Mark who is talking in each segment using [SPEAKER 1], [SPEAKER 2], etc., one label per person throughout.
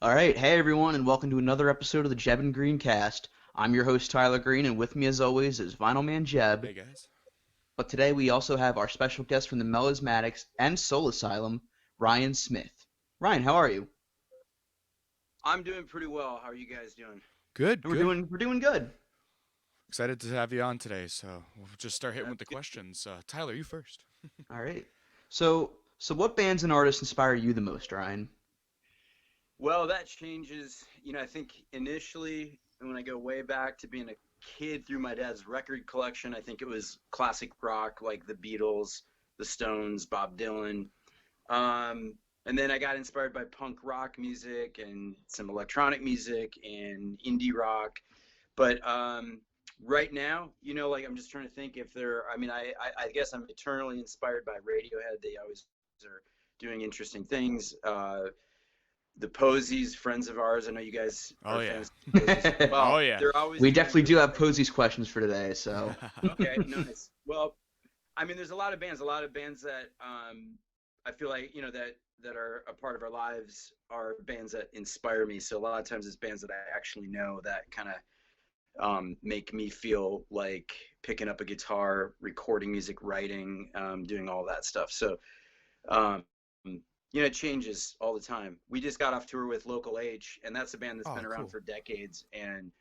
[SPEAKER 1] All right, hey everyone, and welcome to another episode of the Jebb and Green Cast. I'm your host Tyler Green, and with me as always is Vinyl Man Jebb.
[SPEAKER 2] Hey guys.
[SPEAKER 1] But today we also have our special guest from the Melismatics and Soul Asylum, Ryan Smith. Ryan, how are you?
[SPEAKER 3] I'm doing pretty well. How are you guys doing?
[SPEAKER 2] Good,
[SPEAKER 1] We're
[SPEAKER 2] good.
[SPEAKER 1] doing we're doing good.
[SPEAKER 2] Excited to have you on today. So we'll just start hitting
[SPEAKER 3] That's
[SPEAKER 2] with the
[SPEAKER 3] good.
[SPEAKER 2] questions. Tyler, you first.
[SPEAKER 1] All right. So what bands and artists inspire you the most, Ryan?
[SPEAKER 3] Well, that changes. I think initially when I go way back to being a kid through my dad's record collection, I think it was classic rock like the Beatles, the Stones, Bob Dylan. Um, and then I got inspired by punk rock music and some electronic music and indie rock. But right now, like I'm just trying to think if there. I mean, I guess I'm eternally inspired by Radiohead. They always are doing interesting things. The Posies, friends of ours. I know you guys
[SPEAKER 2] Oh
[SPEAKER 3] are
[SPEAKER 2] yeah.
[SPEAKER 3] fans of Posies as
[SPEAKER 2] Oh
[SPEAKER 3] well.
[SPEAKER 2] yeah.
[SPEAKER 3] They're always
[SPEAKER 1] We
[SPEAKER 3] doing
[SPEAKER 1] definitely do
[SPEAKER 3] really
[SPEAKER 1] have
[SPEAKER 3] great.
[SPEAKER 1] Posey's questions for today, so
[SPEAKER 3] Okay, nice. Well, I mean, there's a lot of bands that I feel like that are a part of our lives are bands that inspire me. So a lot of times it's bands that I actually know that kind of make me feel like picking up a guitar, recording music, writing, doing all that stuff. So, um, it changes all the time. We just got off tour with Local H, and that's a band that's
[SPEAKER 2] Oh
[SPEAKER 3] been around
[SPEAKER 2] cool.
[SPEAKER 3] for decades, and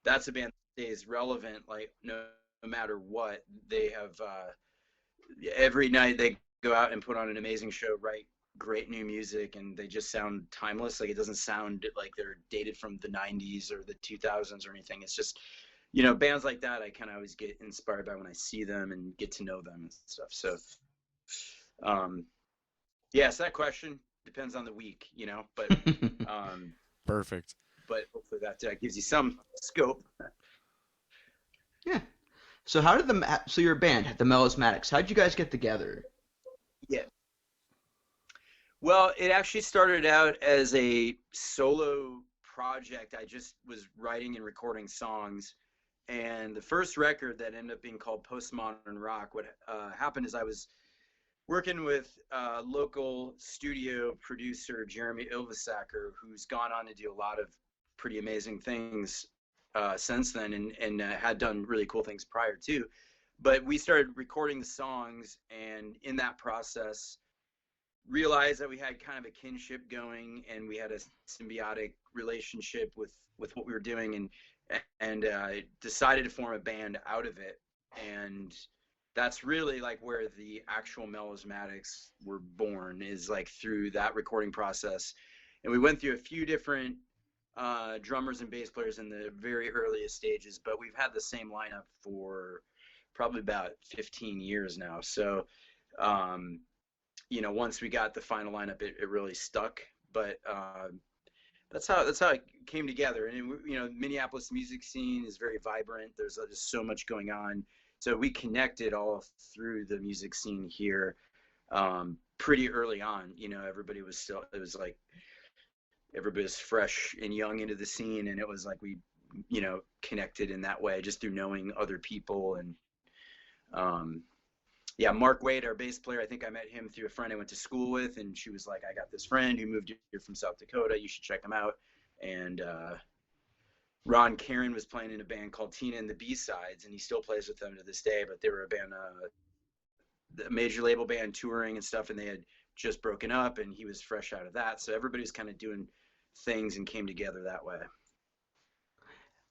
[SPEAKER 3] that's a band that stays relevant, like no matter what. They have every night they go out and put on an amazing show, write great new music, and they just sound timeless. Like it doesn't sound like they're dated from the 90s or the 2000s or anything. It's just bands like that I kind of always get inspired by when I see them and get to know them and stuff. So um yes, that question depends on the week, um
[SPEAKER 2] Perfect.
[SPEAKER 3] but hopefully that gives you some scope.
[SPEAKER 1] yeah. So your band, the Melismatics, how'd you guys get together?
[SPEAKER 3] Yeah, well, it actually started out as a solo project. I just was writing and recording songs, and the first record that ended up being called Postmodern Rock, what happened is I was working with local studio producer Jeremy Ilvisacker, who's gone on to do a lot of pretty amazing things since then, and had done really cool things prior to. But we started recording the songs, and in that process, realized that we had kind of a kinship going, and we had a symbiotic relationship with what we were doing, and decided to form a band out of it. And that's really like where the actual Melismatics were born, is like through that recording process. And we went through a few different drummers and bass players in the very earliest stages, but we've had the same lineup for probably about 15 years now. So um, once we got the final lineup, it really stuck. But that's how it came together. And Minneapolis music scene is very vibrant. There's just so much going on. So we connected all through the music scene here pretty early on. Everybody was still. It was like everybody was fresh and young into the scene, and it was like we connected in that way just through knowing other people. And um, yeah, Mark Wade, our bass player, I think I met him through a friend I went to school with, and she was like, I got this friend who moved here from South Dakota. You should check him out. And Ron Karen was playing in a band called Tina and the B-Sides, and he still plays with them to this day. But they were a band, the major label band, touring and stuff, and they had just broken up, and he was fresh out of that. So everybody was kind of doing things and came together that way.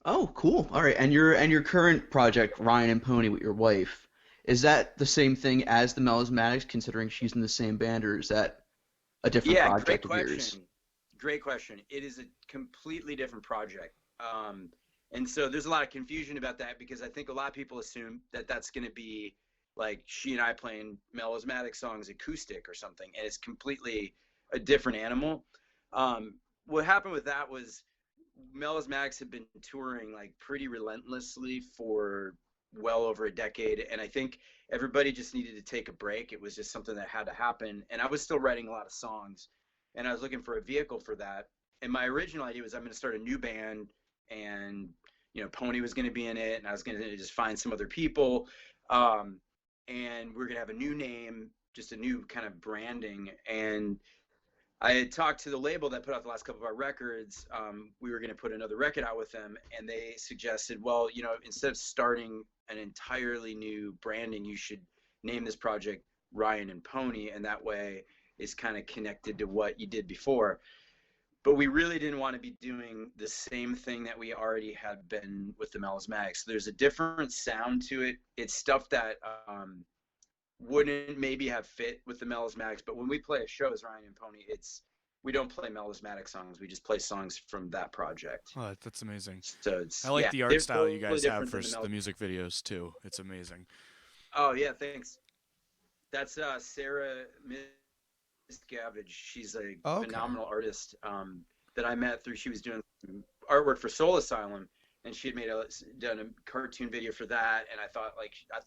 [SPEAKER 1] Oh, cool. All right. And your current project, Ryan and Pony with your wife, is that the same thing as the Melismatics, considering she's in the same band, or is that a different
[SPEAKER 3] Yeah, great
[SPEAKER 1] project of yours?
[SPEAKER 3] question. Great question. It is a completely different project. And so there's a lot of confusion about that because I think a lot of people assume that that's going to be like she and I playing melismatic songs acoustic or something, and it's completely a different animal. What happened with that was melismatics had been touring like pretty relentlessly for well over a decade, and I think everybody just needed to take a break. It was just something that had to happen, and I was still writing a lot of songs, and I was looking for a vehicle for that. And my original idea was I'm going to start a new band, and Pony was going to be in it, and I was going to just find some other people, um, and we're going to have a new name, just a new kind of branding. And I had talked to the label that put out the last couple of our records. We were going to put another record out with them, and they suggested, well, instead of starting an entirely new branding, you should name this project Ryan and Pony, and that way it's kind of connected to what you did before. But we really didn't want to be doing the same thing that we already had been with the Melismatics. There's a different sound to it. It's stuff that wouldn't maybe have fit with the Melismatics, but when we play a show as Ryan and Pony, we don't play Melismatic songs. We just play songs from that project.
[SPEAKER 2] Oh, that's amazing.
[SPEAKER 3] So it's
[SPEAKER 2] I like the art style you guys have for
[SPEAKER 3] the
[SPEAKER 2] the music videos too. It's amazing.
[SPEAKER 3] Oh yeah, thanks. That's Sarah Miscavige. She's a phenomenal artist that I met through. She was doing artwork for Soul Asylum, and she had done a cartoon video for that. And I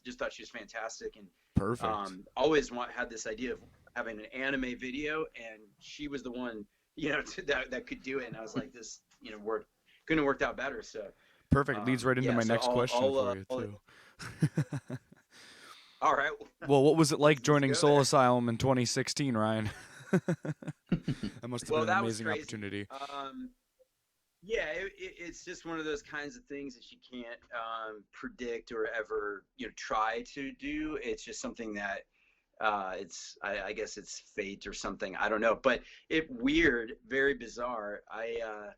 [SPEAKER 3] just thought she was fantastic. And
[SPEAKER 2] perfect.
[SPEAKER 3] Always had this idea of having an anime video, and she was the one that could do it. And I was like, this couldn't have worked out better. So
[SPEAKER 2] perfect. Leads right into my next question for you too.
[SPEAKER 3] All right.
[SPEAKER 2] Well, what was it like joining Soul Asylum in 2016, Ryan? That must have been an amazing opportunity.
[SPEAKER 3] Yeah, it's just one of those kinds of things that you can't predict or ever try to do. It's just something that I guess it's fate or something. I don't know, but weird, very bizarre. I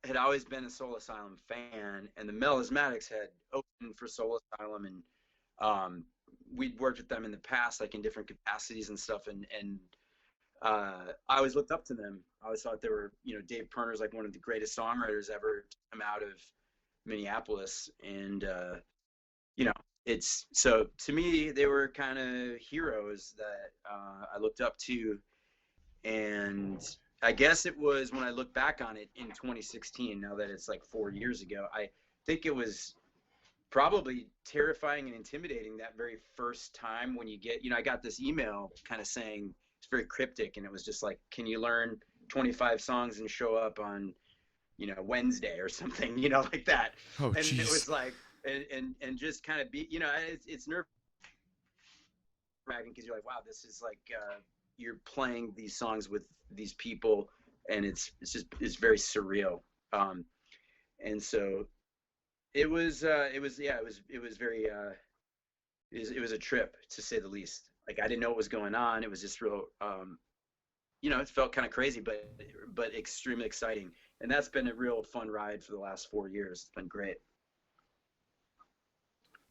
[SPEAKER 3] had always been a Soul Asylum fan, and the Melismatics had opened for Soul Asylum, and we'd worked with them in the past, like in different capacities and stuff, and I always looked up to them. I always thought they were, Dave Perner's like one of the greatest songwriters ever to come out of Minneapolis, and it's so to me they were kind of heroes that I looked up to, and I guess it was when I look back on it in 2016, now that it's like 4 years ago, I think it was probably terrifying and intimidating that very first time when you get, I got this email kind of saying, it's very cryptic, and it was just like, can you learn 25 songs and show up on, Wednesday or something, like that.
[SPEAKER 2] Oh,
[SPEAKER 3] and
[SPEAKER 2] geez.
[SPEAKER 3] It was like, and just kind of be, it's nerve-wracking because you're like, wow, this is like, you're playing these songs with these people, and it's very surreal. And so it was very, it was a trip, to say the least. Like, I didn't know what was going on. It was just real, it felt kind of crazy, but extremely exciting. And that's been a real fun ride for the last 4 years. It's been great.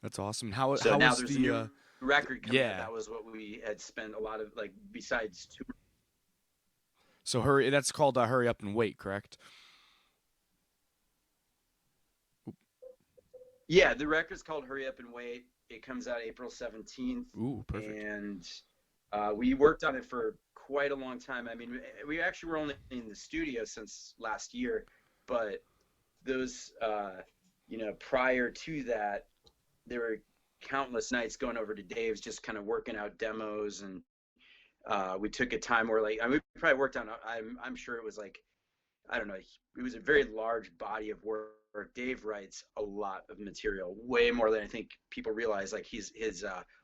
[SPEAKER 2] That's awesome.
[SPEAKER 3] Now
[SPEAKER 2] was
[SPEAKER 3] there's
[SPEAKER 2] the
[SPEAKER 3] a new record coming out. That was what we had spent a lot of, like, besides tour.
[SPEAKER 2] So that's called Hurry Up and Wait, correct?
[SPEAKER 3] Yeah, the record's called Hurry Up and Wait. It comes out April 17th.
[SPEAKER 2] Ooh, perfect.
[SPEAKER 3] And we worked on it for quite a long time. I mean, we actually were only in the studio since last year, but those, prior to that, there were countless nights going over to Dave's just kind of working out demos, and we took a time where, like, we probably worked on, I'm sure it was like, I don't know, it was a very large body of work. Dave writes a lot of material, way more than I think people realize. Like, his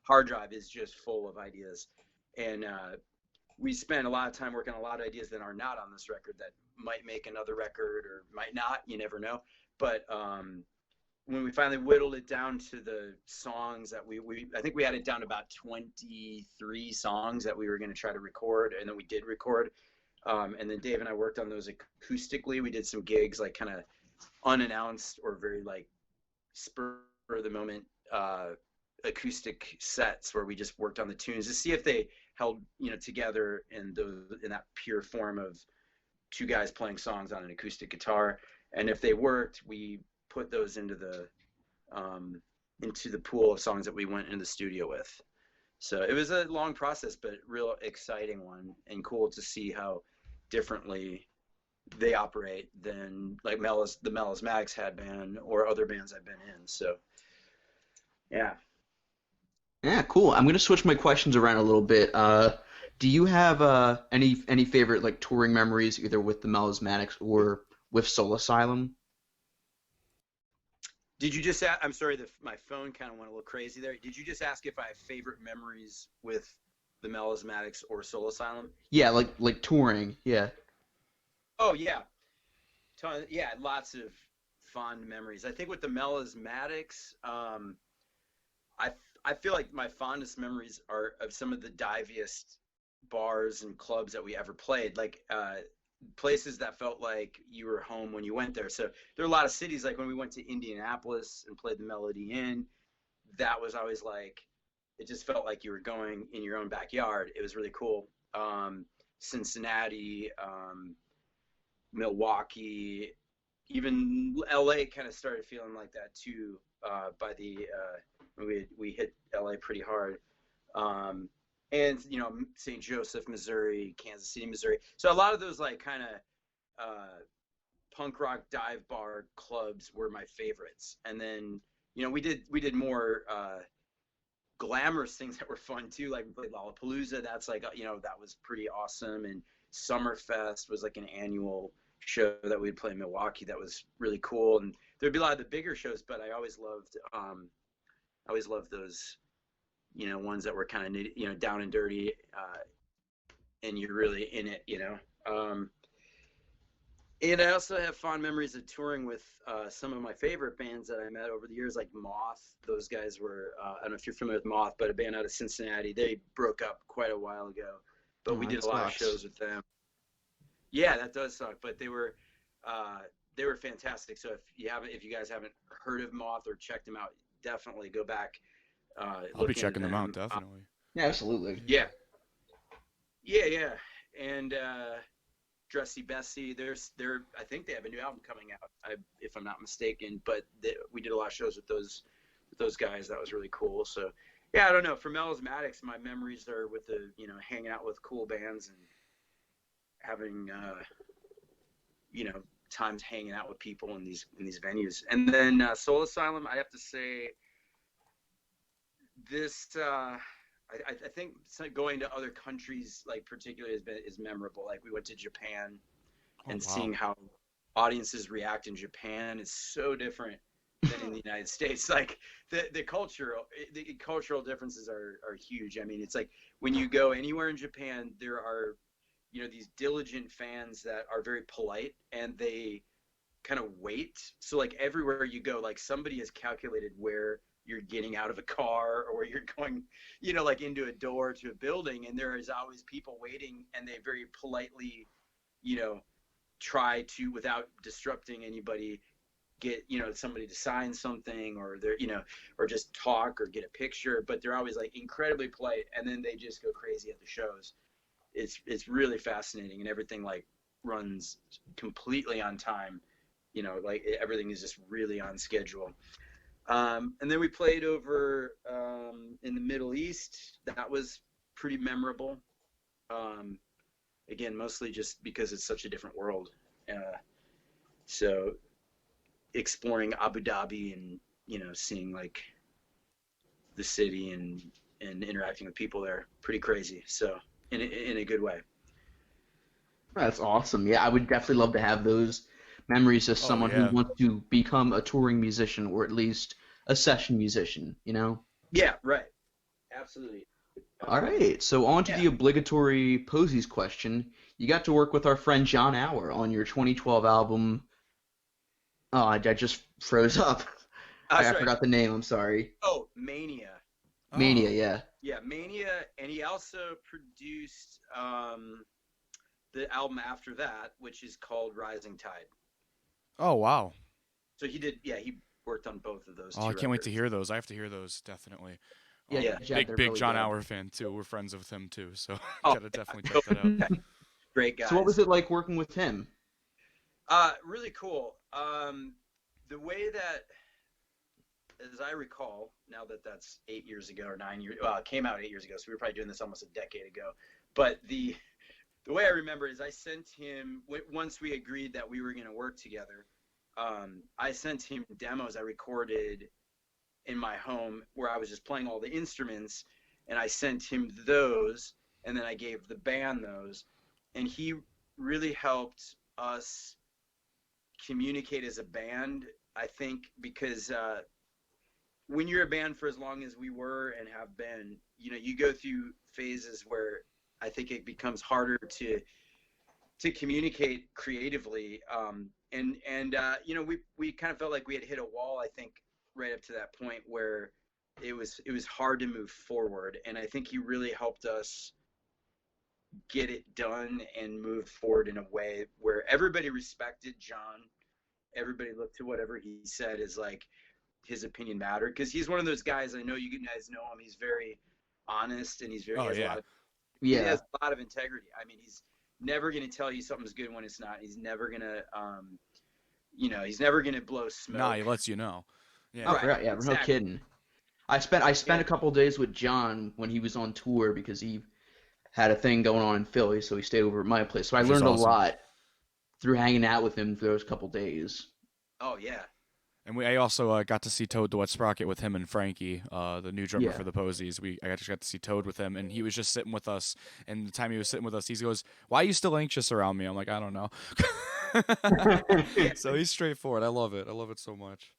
[SPEAKER 3] hard drive is just full of ideas, and we spent a lot of time working on a lot of ideas that are not on this record that might make another record or might not. You never know. But when we finally whittled it down to the songs that I think we had it down to about 23 songs that we were going to try to record, and then we did record. And then Dave and I worked on those acoustically. We did some gigs, like, kind of unannounced or very, like, spur of the moment acoustic sets where we just worked on the tunes to see if they held together in that pure form of two guys playing songs on an acoustic guitar. And if they worked, we put those into the pool of songs that we went into the studio with. So it was a long process, but real exciting one, and cool to see how differently they operate than, like, the Melismatics had been or other bands I've been in. So yeah.
[SPEAKER 1] Yeah, cool. I'm gonna switch my questions around a little bit. Do you have any favorite, like, touring memories, either with the Melismatics or with Soul Asylum?
[SPEAKER 3] Did you just I'm sorry, my phone kind of went a little crazy there. Did you just ask if I have favorite memories with the Melismatics or Soul Asylum?
[SPEAKER 1] Yeah, like touring. Yeah.
[SPEAKER 3] Oh yeah, yeah, lots of fond memories. I think with the Melismatics, I I feel like my fondest memories are of some of the diviest bars and clubs that we ever played. Like places that felt like you were home when you went there. So there are a lot of cities, like when we went to Indianapolis and played the Melody Inn, that was always like, it just felt like you were going in your own backyard. It was really cool. Cincinnati, Milwaukee, even LA kind of started feeling like that too. By the we hit LA pretty hard. And St. Joseph, Missouri, Kansas City, Missouri. So a lot of those like kind of punk rock dive bar clubs were my favorites. And then we did more glamorous things that were fun too. Like we played Lollapalooza. That's like that was pretty awesome. And Summerfest was like an annual show that we'd play in Milwaukee. That was really cool. And there'd be a lot of the bigger shows, but I always loved those ones that were kind of down and dirty, and you're really in it. And I also have fond memories of touring with some of my favorite bands that I met over the years, like Moth. Those guys were, I don't know if you're familiar with Moth, but a band out of Cincinnati. They broke up quite a while ago, but we did a lot of shows with them. Yeah, that does suck, but they were fantastic. So if you guys haven't heard of Moth or checked them out, definitely go back.
[SPEAKER 2] I'll be checking them out, definitely.
[SPEAKER 1] Yeah, absolutely.
[SPEAKER 3] Yeah. And Dressy Bessie, I think they have a new album coming out, if I'm not mistaken. But we did a lot of shows with those guys. That was really cool. So yeah, I don't know. For Melismatics, my memories are with the hanging out with cool bands and having times hanging out with people in these venues. And then Soul Asylum, I have to say, this I think going to other countries, like particularly, is memorable. Like we went to Japan, and seeing how audiences react in Japan is so different than in the United States. Like the cultural differences are huge. I mean, it's like when you go anywhere in Japan, there are these diligent fans that are very polite, and they kind of wait. So like everywhere you go, like somebody has calculated where you're getting out of a car or where you're going, like into a door to a building, and there is always people waiting, and they very politely, try to, without disrupting anybody, get somebody to sign something, or they're or just talk or get a picture. But they're always like incredibly polite, and then they just go crazy at the shows. It's really fascinating, and everything like runs completely on time. Like everything is just really on schedule. And then we played over in the Middle East. That was pretty memorable. Again, mostly just because it's such a different world. So exploring Abu Dhabi and seeing like the city and interacting with people there, pretty crazy. So in a good way.
[SPEAKER 1] That's awesome. Yeah, I would definitely love to have those memories as someone who wants to become a touring musician, or at least a session musician,
[SPEAKER 3] Yeah, right. Absolutely.
[SPEAKER 1] All right, so on to the obligatory Posies question. You got to work with our friend Jon Auer on your 2012 album. Oh, I just froze up. I forgot the name. I'm sorry.
[SPEAKER 3] Oh, Mania.
[SPEAKER 1] Mania, yeah.
[SPEAKER 3] Yeah, Mania, and he also produced the album after that, which is called Rising Tide.
[SPEAKER 2] Oh, wow.
[SPEAKER 3] So he worked on both of those.
[SPEAKER 2] Oh, I can't wait to hear those. I have to hear those, definitely.
[SPEAKER 1] Yeah,
[SPEAKER 2] big
[SPEAKER 1] really
[SPEAKER 2] Jon
[SPEAKER 1] good.
[SPEAKER 2] Auer fan too. We're friends with him too, so gotta definitely check that out.
[SPEAKER 3] Great guy.
[SPEAKER 1] So what was it like working with him?
[SPEAKER 3] Really cool. The way that, as I recall, now that that's 8 years ago or 9 years, it came out 8 years ago, so we were probably doing this almost a decade ago. But the way I remember is I sent him, once we agreed that we were going to work together, I sent him demos I recorded in my home where I was just playing all the instruments, and I sent him those, and then I gave the band those, and he really helped us communicate as a band, I think, because when you're a band for as long as we were and have been, you go through phases where I think it becomes harder to communicate creatively. We kind of felt like we had hit a wall, I think, right up to that point where it was hard to move forward. And I think he really helped us get it done and move forward in a way where everybody respected Jon. Everybody looked to whatever he said as like his opinion mattered, because he's one of those guys. I know you guys know him. He's very honest, and he has a lot of integrity. I mean, he's never going to tell you something's good when it's not. He's never going to he's never going to blow smoke.
[SPEAKER 2] Nah, he lets you know.
[SPEAKER 1] Yeah. Oh, right. Yeah, exactly. No kidding. I spent a couple days with Jon when he was on tour because he had a thing going on in Philly, so he stayed over at my place. So I learned a lot through hanging out with him for those couple days.
[SPEAKER 3] Oh yeah.
[SPEAKER 2] And I also got to see Toad the Wet Sprocket with him and Frankie, the new drummer for the Posies. I just got to see Toad with him, and he was just sitting with us. And the time he was sitting with us, he goes, "Why are you still anxious around me?" I'm like, "I don't know." So he's straightforward. I love it. I love it so much.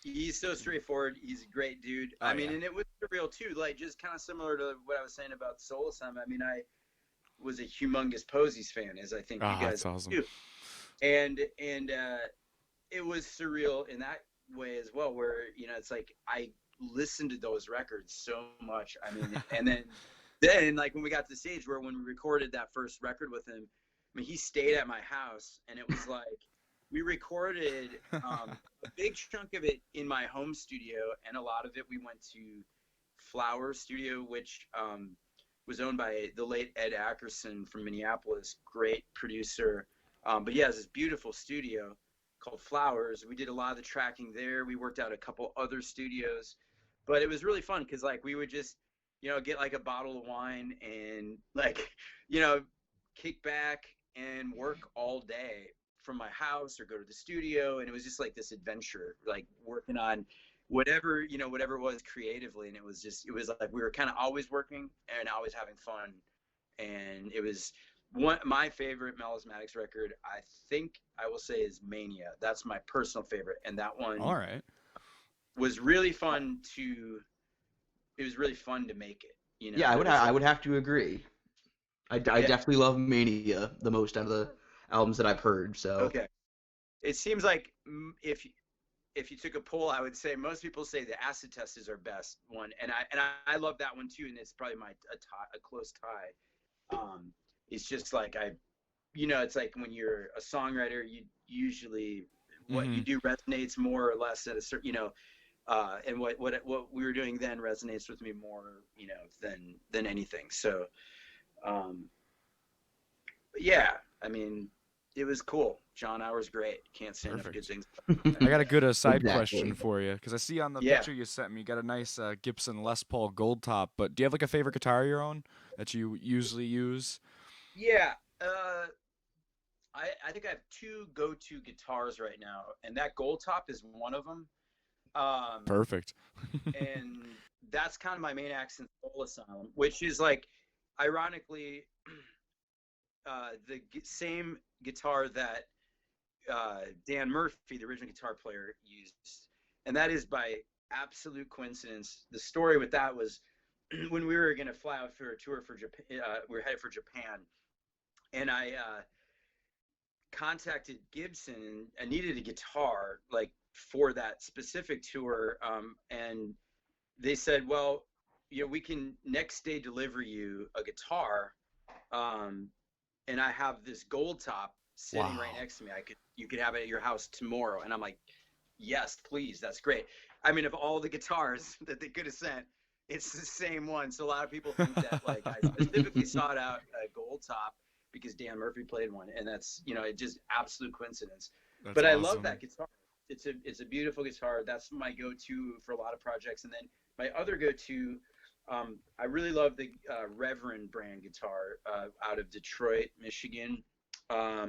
[SPEAKER 3] He's so straightforward. He's a great dude. I mean, and it was surreal too. Like, just kind of similar to what I was saying about Soul Asylum. I mean, I was a humongous Posies fan, as I think you guys
[SPEAKER 2] awesome.
[SPEAKER 3] do. And it was surreal in that way as well, where it's like I listened to those records so much. I mean, and then like when we got to the stage when we recorded that first record with him, I mean, he stayed at my house, and it was like we recorded a big chunk of it in my home studio, and a lot of it we went to Flower Studio, which was owned by the late Ed Ackerson from Minneapolis, great producer. But yeah, it's this beautiful studio called Flowers. We did a lot of the tracking there. We worked out a couple other studios, but it was really fun because like we would just get like a bottle of wine and like kick back and work all day from my house or go to the studio, and it was just like this adventure, like working on whatever it was creatively. And it was like we were kind of always working and always having fun. And it was my favorite Melismatics record, I think I will say, is Mania. That's my personal favorite, and that one was really fun to make it.
[SPEAKER 1] Yeah, I would have to agree. I definitely love Mania the most out of the albums that I've heard. So
[SPEAKER 3] okay, it seems like if you took a poll, I would say most people say the Acid Test is our best one, and I love that one too, and it's probably a close tie. It's just like it's like when you're a songwriter, you usually what you do resonates more or less at a certain, and what we were doing then resonates with me more, than anything. So, yeah, I mean, it was cool. Jon Auer's great. Can't say enough good things.
[SPEAKER 2] I got a good side question for you, because I see on the picture you sent me, you got a nice Gibson Les Paul Gold Top, but do you have like a favorite guitar of your own that you usually use?
[SPEAKER 3] Yeah, I think I have two go-to guitars right now, and that Gold Top is one of them.
[SPEAKER 2] Perfect.
[SPEAKER 3] And that's kind of my main accent, Soul Asylum, which is like, ironically, the same guitar that Dan Murphy, the original guitar player, used. And that is by absolute coincidence. The story with that was when we were going to fly out for a tour for Japan, we were headed for Japan, and I contacted Gibson. I needed a guitar like for that specific tour, and they said, well, we can next day deliver you a guitar, and I have this Gold Top sitting right next to me. You could have it at your house tomorrow. And I'm like, yes, please, that's great. I mean, of all the guitars that they could have sent, it's the same one. So a lot of people think that like I specifically sought out a Gold Top because Dan Murphy played one, and that's it just absolute coincidence. But awesome. I love that guitar. It's a beautiful guitar. That's my go-to for a lot of projects. And then my other go-to, I really love the Reverend brand guitar out of Detroit, Michigan. I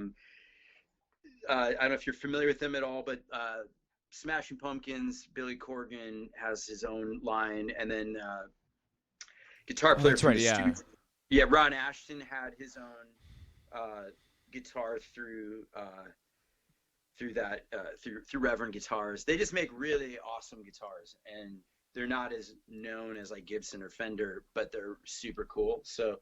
[SPEAKER 3] don't know if you're familiar with them at all, but Smashing Pumpkins, Billy Corgan has his own line, and then guitar player from the Stooges. Yeah, Ron Ashton had his own guitar through Reverend Guitars. They just make really awesome guitars, and they're not as known as like Gibson or Fender, but they're super cool. So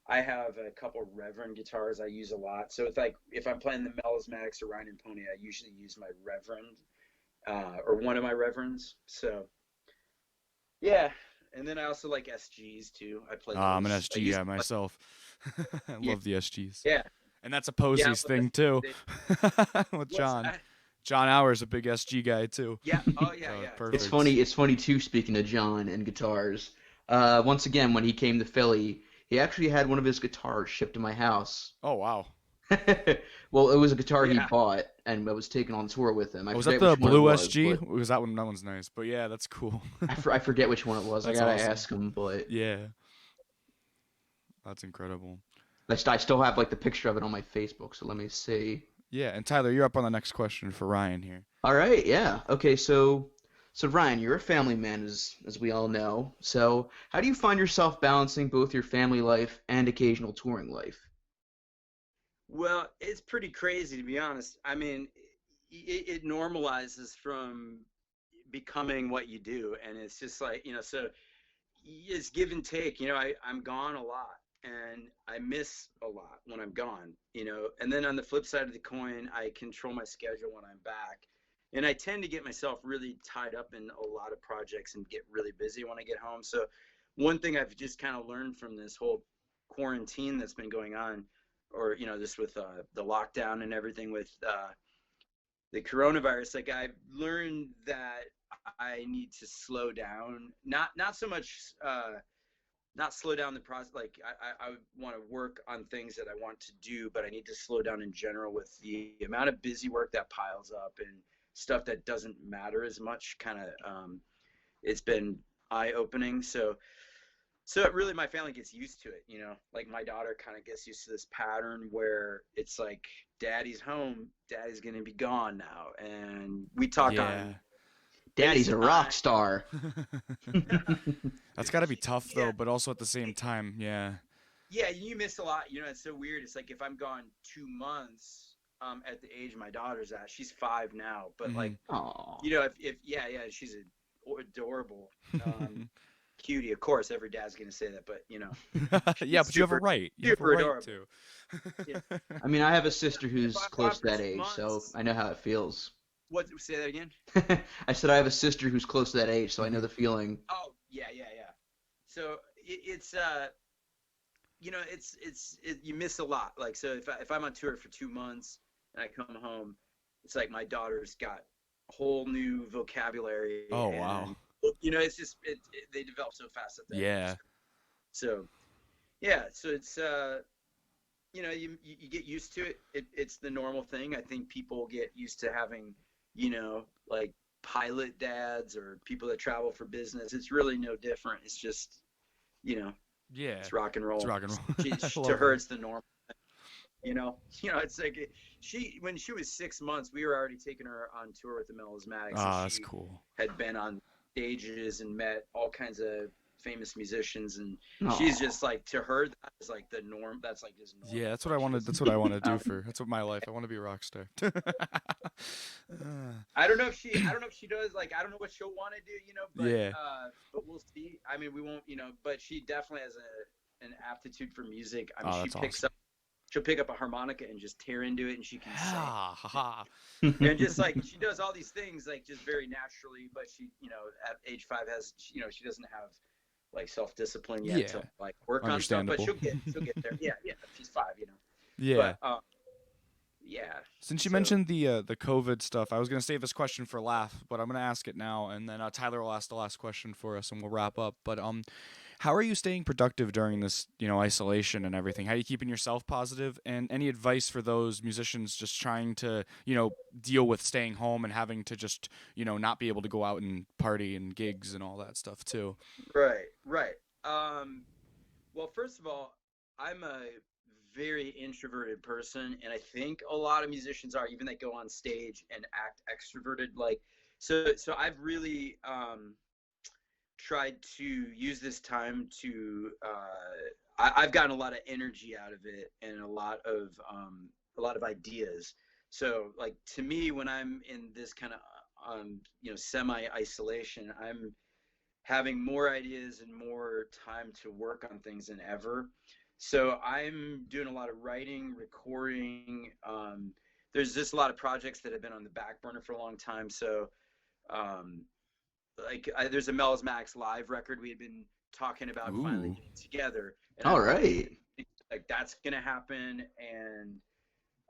[SPEAKER 3] I have a couple Reverend guitars I use a lot. So it's like if I'm playing the Melismatics or Ryan and Pony, I usually use my Reverend or one of my Reverends. So yeah, and then I also like SGs too. I play those.
[SPEAKER 2] I'm an SG guy myself. I
[SPEAKER 3] yeah,
[SPEAKER 2] love the SGs.
[SPEAKER 3] yeah,
[SPEAKER 2] And that's a
[SPEAKER 3] yeah.
[SPEAKER 2] Posey's thing too. With Jon.
[SPEAKER 3] That?
[SPEAKER 2] Jon Auer is a big SG guy too.
[SPEAKER 3] Yeah. Oh yeah, yeah.
[SPEAKER 2] Perfect.
[SPEAKER 1] It's funny too. Speaking of Jon and guitars, once again when he came to Philly, he actually had one of his guitars shipped to my house.
[SPEAKER 2] Oh wow.
[SPEAKER 1] Well, it was a guitar he
[SPEAKER 3] Yeah.
[SPEAKER 1] bought, and I was taken on tour with him.
[SPEAKER 2] Was that the blue SG? Was that one? That one's nice. But yeah, that's cool.
[SPEAKER 1] I forget which one it was. I
[SPEAKER 2] That's
[SPEAKER 1] gotta
[SPEAKER 2] awesome.
[SPEAKER 1] ask him, but
[SPEAKER 2] Yeah. That's incredible.
[SPEAKER 1] I still have like the picture of it on my Facebook. So let me see.
[SPEAKER 2] Yeah, and Tyler, you're up on the next question for Ryan here.
[SPEAKER 1] All right, yeah. Okay, so Ryan, you're a family man, as we all know. So how do you find yourself balancing both your family life and occasional touring life?
[SPEAKER 3] Well, it's pretty crazy to be honest. I mean, it normalizes from becoming what you do, and it's just like so it's give and take. I'm gone a lot, and I miss a lot when I'm gone. And then on the flip side of the coin, I control my schedule when I'm back, and I tend to get myself really tied up in a lot of projects and get really busy when I get home. So one thing I've just kind of learned from this whole quarantine that's been going on, or just with the lockdown and everything with the coronavirus, like I've learned that I need to slow down, not so much not slow down the process. Like I want to work on things that I want to do, but I need to slow down in general with the amount of busy work that piles up and stuff that doesn't matter as much. Kind of it's been eye-opening. So really my family gets used to it, like my daughter kind of gets used to this pattern where it's like daddy's home, daddy's going to be gone now. And we talk on
[SPEAKER 1] Daddy's a rock star.
[SPEAKER 2] That's got to be tough though, but also at the same time, yeah,
[SPEAKER 3] you miss a lot. It's so weird. It's like if I'm gone 2 months at the age my daughter's at, she's 5 now, but like
[SPEAKER 1] Aww.
[SPEAKER 3] if she's adorable. Cutie, of course, every dad's gonna say that, but
[SPEAKER 2] yeah, but you have a right. You have a right to.
[SPEAKER 3] Yeah.
[SPEAKER 1] I mean, I have a sister who's close to that age, so I know how it feels.
[SPEAKER 3] What? Say that again?
[SPEAKER 1] I said I have a sister who's close to that age, so I know the feeling.
[SPEAKER 3] Oh yeah. So it's you miss a lot. Like so, if I'm on tour for 2 months and I come home, it's like my daughter's got a whole new vocabulary.
[SPEAKER 2] Oh wow.
[SPEAKER 3] It's just they develop so fast at that
[SPEAKER 2] Yeah.
[SPEAKER 3] age. So yeah, so it's you get used to it. It's the normal thing. I think people get used to having like pilot dads or people that travel for business. It's really no different. It's just
[SPEAKER 2] yeah,
[SPEAKER 3] it's rock and roll.
[SPEAKER 2] It's rock and roll.
[SPEAKER 3] To her, it's the normal. It's like when she was 6 months, we were already taking her on tour with the Melismatics.
[SPEAKER 2] Ah, that's cool.
[SPEAKER 3] Had been on stages and met all kinds of famous musicians, and
[SPEAKER 1] Aww.
[SPEAKER 3] she's just like, to her, that's like the norm. That's like just normal.
[SPEAKER 2] Yeah, that's what I wanted. That's what I want to do that's what my life. I want to be a rock star.
[SPEAKER 3] I don't know if she does. Like, I don't know what she'll want to do, but
[SPEAKER 2] yeah.
[SPEAKER 3] But we'll see. I mean, we won't, but she definitely has an aptitude for music. I mean, she picks
[SPEAKER 2] awesome.
[SPEAKER 3] She'll pick up a harmonica and just tear into it, and she can
[SPEAKER 2] sing.
[SPEAKER 3] And just like she does all these things like just very naturally, but she, at age 5 has, she doesn't have like self-discipline yet to like work on stuff, but she'll get there. Yeah, she's 5,
[SPEAKER 2] Yeah.
[SPEAKER 3] But, yeah.
[SPEAKER 2] Since you mentioned the COVID stuff, I was gonna save this question for laugh, but I'm gonna ask it now, and then Tyler will ask the last question for us, and we'll wrap up. But how are you staying productive during this, isolation and everything? How are you keeping yourself positive? And any advice for those musicians just trying to, deal with staying home and having to just, not be able to go out and party and gigs and all that stuff too?
[SPEAKER 3] Right. Well, first of all, I'm a very introverted person, and I think a lot of musicians are, even that go on stage and act extroverted. Like, so I've really tried to use this time to I've gotten a lot of energy out of it and a lot of ideas. So like, to me, when I'm in this kind of semi isolation, I'm having more ideas and more time to work on things than ever. So I'm doing a lot of writing, recording. There's just a lot of projects that have been on the back burner for a long time. So um, there's a Melismatics live record we had been talking about finally
[SPEAKER 2] Ooh.
[SPEAKER 3] getting together, and
[SPEAKER 1] All
[SPEAKER 3] I'm
[SPEAKER 1] right.
[SPEAKER 3] like that's gonna happen. And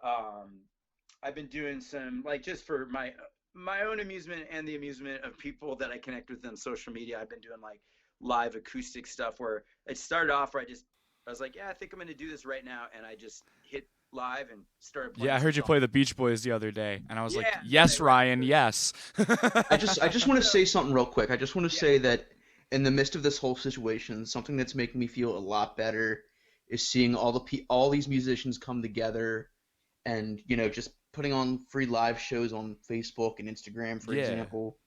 [SPEAKER 3] um, I've been doing some like just for my own amusement and the amusement of people that I connect with on social media. I've been doing like live acoustic stuff where it started off where I was like, yeah, I think I'm gonna do this right now, and I just hit live and started
[SPEAKER 2] Yeah,
[SPEAKER 3] playing
[SPEAKER 2] I
[SPEAKER 3] some
[SPEAKER 2] heard you
[SPEAKER 3] songs.
[SPEAKER 2] play the Beach Boys the other day, and I was like,
[SPEAKER 3] Yeah,
[SPEAKER 2] yes,
[SPEAKER 3] right.
[SPEAKER 2] Ryan, yes.
[SPEAKER 1] I just want to
[SPEAKER 3] So
[SPEAKER 1] say something real quick. I just want to
[SPEAKER 3] yeah,
[SPEAKER 1] say that in the midst of this whole situation, something that's making me feel a lot better is seeing all these musicians come together and just putting on free live shows on Facebook and Instagram, for
[SPEAKER 2] Yeah.
[SPEAKER 1] example.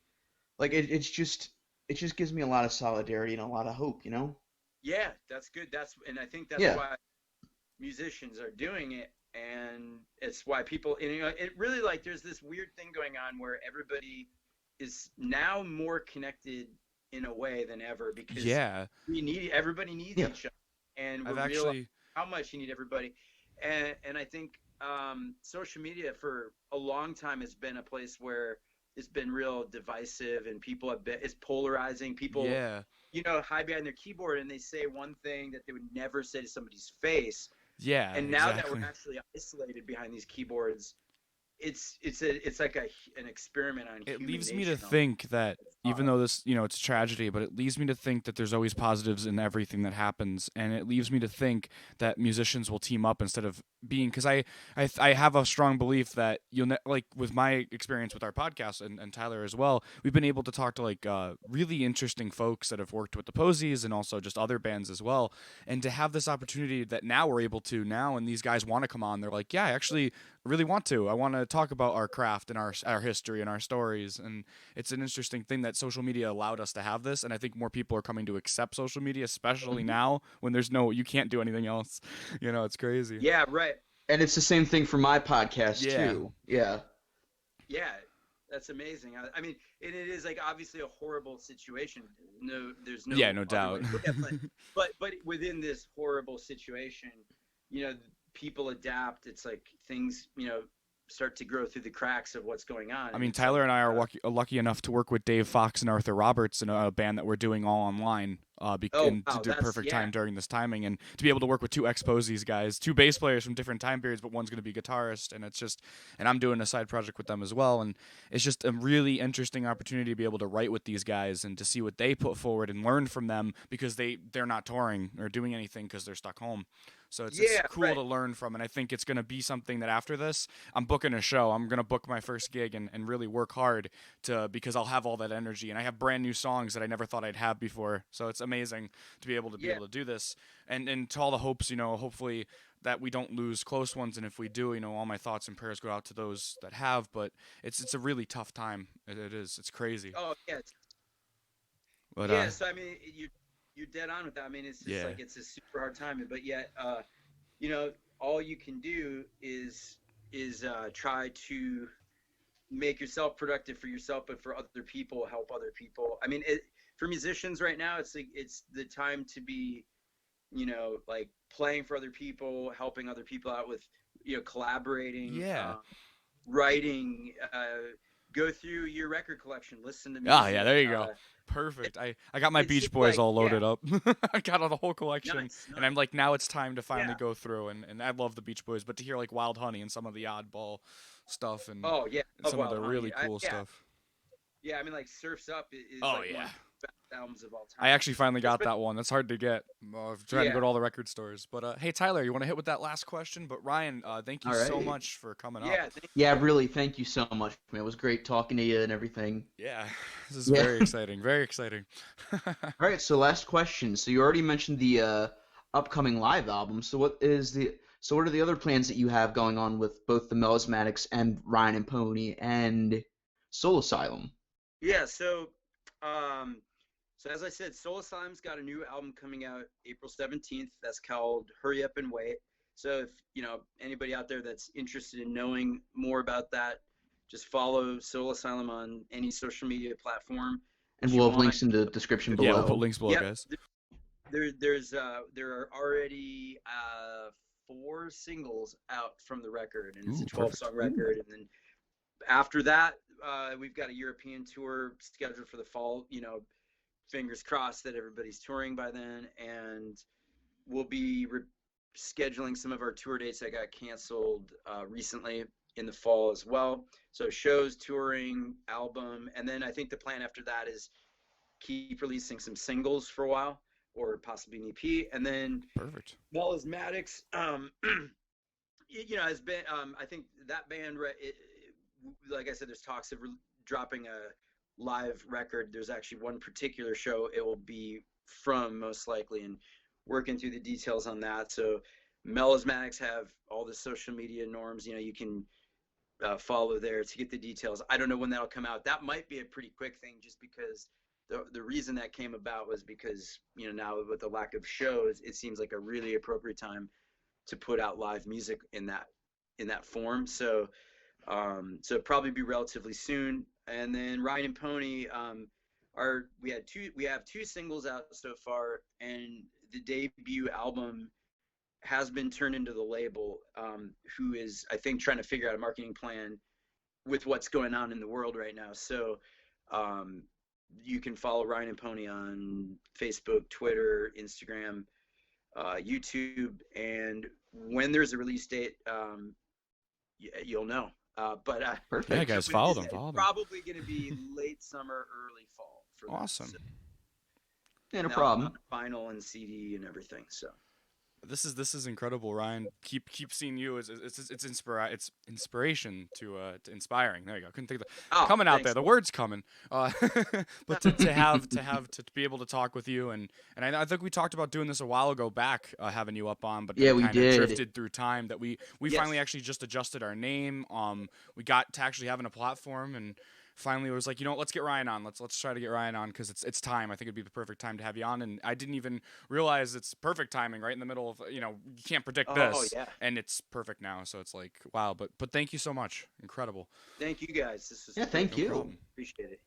[SPEAKER 1] Like it just gives me a lot of solidarity and a lot of hope.
[SPEAKER 3] yeah, that's good. And I think that's
[SPEAKER 1] Yeah.
[SPEAKER 3] why musicians are doing it, and it's why people, and, it really like there's this weird thing going on where everybody is now more connected in a way than ever because
[SPEAKER 2] Yeah.
[SPEAKER 3] everybody needs
[SPEAKER 1] Yeah.
[SPEAKER 3] each other, and
[SPEAKER 2] I've
[SPEAKER 3] we're realizing
[SPEAKER 2] actually
[SPEAKER 3] how much you need everybody. And I think social media for a long time has been a place where it's been real divisive, and people have been, it's polarizing. People,
[SPEAKER 2] yeah.
[SPEAKER 3] hide behind their keyboard and they say one thing that they would never say to somebody's face.
[SPEAKER 2] Yeah,
[SPEAKER 3] And now that we're
[SPEAKER 2] exactly.
[SPEAKER 3] actually isolated behind these keyboards, it's like an experiment on
[SPEAKER 2] It
[SPEAKER 3] human
[SPEAKER 2] leaves me to
[SPEAKER 3] nature.
[SPEAKER 2] think that even
[SPEAKER 3] Odd.
[SPEAKER 2] though this, it's a tragedy, but it leaves me to think that there's always positives in everything that happens, and it leaves me to think that musicians will team up instead of being, because I have a strong belief that like with my experience with our podcast and Tyler as well, we've been able to talk to like really interesting folks that have worked with the Posies and also just other bands as well, and to have this opportunity that now we're able to now, and these guys want to come on, they're like, yeah, I actually really want to. I want to talk about our craft and our history and our stories, and it's an interesting thing that social media allowed us to have this, and I think more people are coming to accept social media, especially
[SPEAKER 3] Mhm.
[SPEAKER 2] now when you can't do anything else. It's crazy.
[SPEAKER 3] Yeah, right.
[SPEAKER 1] And it's the same thing for my podcast
[SPEAKER 2] Yeah.
[SPEAKER 1] too. Yeah.
[SPEAKER 3] Yeah, that's amazing. I mean, and it is like obviously a horrible situation. No, there's
[SPEAKER 2] Yeah,
[SPEAKER 3] no
[SPEAKER 2] no
[SPEAKER 3] other way
[SPEAKER 2] doubt.
[SPEAKER 3] to look at it. But within this horrible situation, you know, people adapt. It's like things, start to grow through the cracks of what's going on,
[SPEAKER 2] I
[SPEAKER 3] and
[SPEAKER 2] mean,
[SPEAKER 3] it's like,
[SPEAKER 2] Tyler and I are lucky enough to work with Dave Fox and Arthur Roberts in a band that we're doing all online,
[SPEAKER 3] oh
[SPEAKER 2] and to
[SPEAKER 3] wow,
[SPEAKER 2] do perfect time during this timing, and to be able to work with two ex-Posies guys, two bass players from different time periods, but one's going to be guitarist, and I'm doing a side project with them as well, and it's just a really interesting opportunity to be able to write with these guys and to see what they put forward and learn from them because they're not touring or doing anything because they're stuck home. So it's
[SPEAKER 3] yeah,
[SPEAKER 2] cool
[SPEAKER 3] right.
[SPEAKER 2] to learn from, and I think it's going to be something that after this, I'm booking a show. I'm going to book my first gig and really work hard because I'll have all that energy, and I have brand new songs that I never thought I'd have before. So it's amazing to be able to
[SPEAKER 3] Yeah,
[SPEAKER 2] do this, and to all the hopes, hopefully that we don't lose close ones, and if we do, all my thoughts and prayers go out to those that have. But it's a really tough time. It is. It's crazy.
[SPEAKER 3] oh yeah,
[SPEAKER 2] But
[SPEAKER 3] yeah. So I mean, you're dead on with that. I mean, it's just
[SPEAKER 2] yeah,
[SPEAKER 3] like it's a super hard time, but yet, you know, all you can do is try to make yourself productive for yourself, but for other people, help other people. I mean, for musicians right now, it's like it's the time to be, like playing for other people, helping other people out with, collaborating,
[SPEAKER 2] yeah.
[SPEAKER 3] writing. Go through your record collection, listen to
[SPEAKER 2] Ah, yeah.
[SPEAKER 3] music.
[SPEAKER 2] There you go. Perfect. I got my
[SPEAKER 3] It's
[SPEAKER 2] Beach
[SPEAKER 3] just
[SPEAKER 2] Boys
[SPEAKER 3] like,
[SPEAKER 2] all
[SPEAKER 3] yeah,
[SPEAKER 2] loaded up. I got all the whole collection,
[SPEAKER 3] nice,
[SPEAKER 2] and I'm
[SPEAKER 3] nice.
[SPEAKER 2] like, now it's time to finally
[SPEAKER 3] Yeah.
[SPEAKER 2] go through. And I love the Beach Boys, but to hear like Wild Honey and some of the oddball stuff
[SPEAKER 3] Oh yeah,
[SPEAKER 2] and
[SPEAKER 3] love
[SPEAKER 2] some of
[SPEAKER 3] Wild
[SPEAKER 2] the
[SPEAKER 3] Honey.
[SPEAKER 2] really cool
[SPEAKER 3] Yeah,
[SPEAKER 2] stuff.
[SPEAKER 3] yeah. I mean, like Surfs Up is
[SPEAKER 2] Oh
[SPEAKER 3] like one
[SPEAKER 2] yeah.
[SPEAKER 3] of the best albums of all
[SPEAKER 2] I
[SPEAKER 3] time.
[SPEAKER 2] actually finally got
[SPEAKER 3] Especially,
[SPEAKER 2] that one. That's hard to get. I'm trying to go
[SPEAKER 3] yeah,
[SPEAKER 2] to all the record stores. But hey, Tyler, you want to hit with that last question? But Ryan, thank you
[SPEAKER 1] All
[SPEAKER 2] so
[SPEAKER 1] right.
[SPEAKER 2] much for coming up.
[SPEAKER 3] yeah.
[SPEAKER 1] Yeah, really, thank you so much, man. It was great talking to you and everything.
[SPEAKER 2] Yeah, this is
[SPEAKER 1] Yeah.
[SPEAKER 2] very exciting. Very exciting.
[SPEAKER 1] All right, so last question. So you already mentioned the upcoming live album. So what are the other plans that you have going on with both the Melismatics and Ryan and Pony and Soul Asylum?
[SPEAKER 3] Yeah, um, so as I said, Soul Asylum's got a new album coming out April 17th. That's called Hurry Up and Wait. So if, anybody out there that's interested in knowing more about that, just follow Soul Asylum on any social media platform.
[SPEAKER 1] And we'll have links in the description
[SPEAKER 2] Yeah, we'll
[SPEAKER 1] below.
[SPEAKER 2] put links below,
[SPEAKER 3] Yep.
[SPEAKER 2] guys.
[SPEAKER 3] There are already 4 singles out from the record, and it's a
[SPEAKER 2] Perfect.
[SPEAKER 3] 12-song record. And then after that, we've got a European tour scheduled for the fall. You know, fingers crossed that everybody's touring by then, and we'll be scheduling some of our tour dates that got canceled recently in the fall as well. So shows, touring, album, and then I think the plan after that is keep releasing some singles for a while, or possibly an EP, and then
[SPEAKER 2] Perfect.
[SPEAKER 3] Melismatics, you know, has been. I think that band, like I said, there's talks of dropping a live record. There's actually one particular show it will be from, most likely, and working through the details on that. So Melismatics have all the social media norms. You know, you can follow there to get the details. I don't know when that'll come out. That might be a pretty quick thing, just because the reason that came about was because, you know, now with the lack of shows, it seems like a really appropriate time to put out live music in that form. So so probably be relatively soon. And then Ryan and Pony, we have 2 singles out so far, and the debut album has been turned into the label, who is, I think, trying to figure out a marketing plan with what's going on in the world right now. So you can follow Ryan and Pony on Facebook, Twitter, Instagram, YouTube, and when there's a release date, you'll know.
[SPEAKER 1] Perfect.
[SPEAKER 2] Yeah, guys, follow them.
[SPEAKER 3] It's probably going to be late summer, early fall. For
[SPEAKER 2] awesome.
[SPEAKER 3] So,
[SPEAKER 1] yeah, no problem.
[SPEAKER 3] Vinyl and CD and everything. So.
[SPEAKER 2] This is incredible, Ryan. Keep seeing you. It's inspiration to inspiring. There you go. Couldn't think of coming out there. The word's coming. But to be able to talk with you, and I think we talked about doing this a while ago back, having you up on, but
[SPEAKER 1] yeah, we
[SPEAKER 2] kind
[SPEAKER 1] did.
[SPEAKER 2] of drifted through time. That we finally actually just adjusted our name. We got to actually having a platform, and finally it was like, you know what, let's get Ryan on. Let's try to get Ryan on, because it's time. I think it'd be the perfect time to have you on, and I didn't even realize it's perfect timing right in the middle of, you know, you can't predict this, and it's perfect now. So it's like, wow. But thank you so much. Incredible.
[SPEAKER 3] Thank you guys. This was
[SPEAKER 1] thank you.
[SPEAKER 3] Appreciate it.